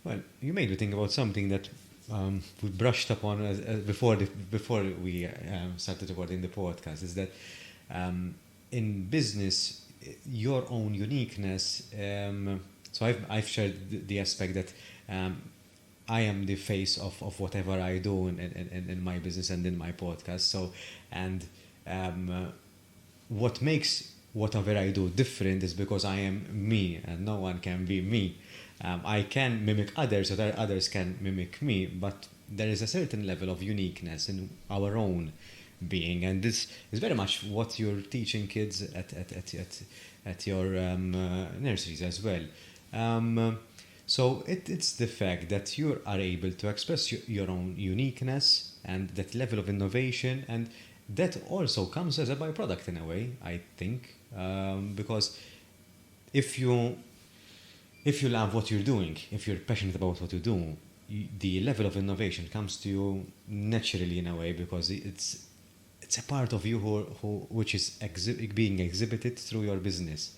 Well, you made me think about something that we brushed upon before we started recording the podcast. Is that in business, your own uniqueness. So I've shared the aspect that I am the face of whatever I do in my business and in my podcast. So and what makes whatever I do different is because I am me and no one can be me. I can mimic others, or others can mimic me, but there is a certain level of uniqueness in our own being, and this is very much what you're teaching kids at your nurseries as well. So it's the fact that you are able to express your own uniqueness and that level of innovation, and that also comes as a byproduct in a way, I think, because if you love what you're doing, if you're passionate about what you do, the level of innovation comes to you naturally in a way, because it's a part of you which is being exhibited through your business.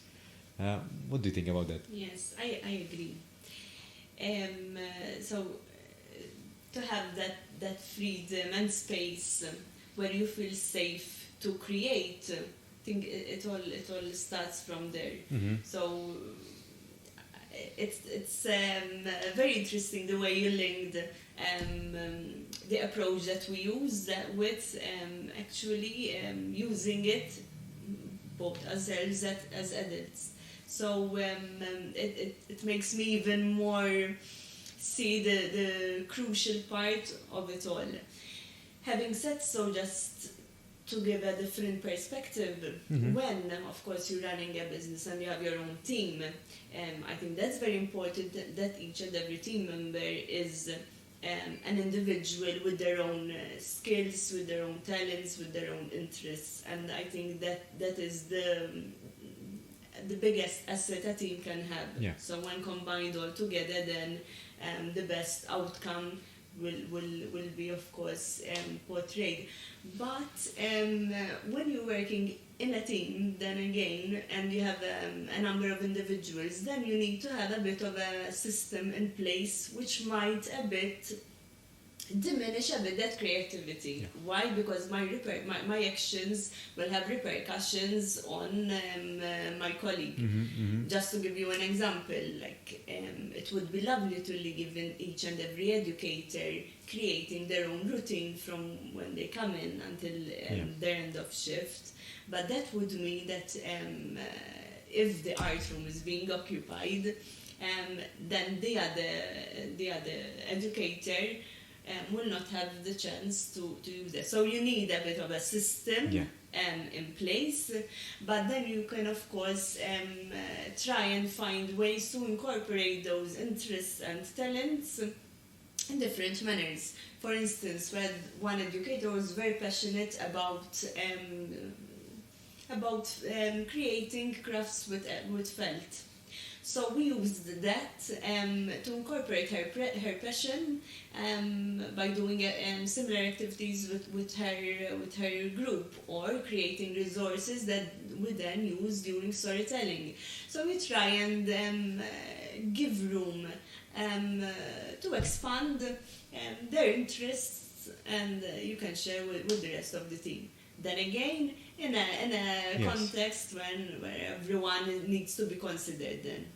What do you think about that? Yes, I agree. So to have that freedom and space where you feel safe to create, I think it all starts from there. Mm-hmm. So it's very interesting the way you linked the approach that we use with actually using it both ourselves as adults. So it makes me even more see the crucial part of it all. Having said so, just to give a different perspective, when, of course, you're running a business and you have your own team, I think that's very important that each and every team member is an individual with their own skills, with their own talents, with their own interests. And I think that is the biggest asset a team can have. Yeah. So when combined all together, then the best outcome will be, of course, portrayed. But when you're working in a team, then again, and you have a number of individuals, then you need to have a bit of a system in place which might a bit diminish a bit that creativity. Yeah. Why? Because my actions will have repercussions on my colleague. Just to give you an example, like it would be lovely to live in each and every educator creating their own routine from when they come in until their end of shift. But that would mean that if the art room is being occupied, then the other educator will not have the chance to use that. So you need a bit of a system in place, but then you can, of course, try and find ways to incorporate those interests and talents in different manners. For instance, when one educator was very passionate about creating crafts with felt. So we used that to incorporate her passion by doing similar activities with her group, or creating resources that we then use during storytelling. So we try and give room to expand their interests, and you can share with the rest of the team. Then again, in a context where everyone needs to be considered then.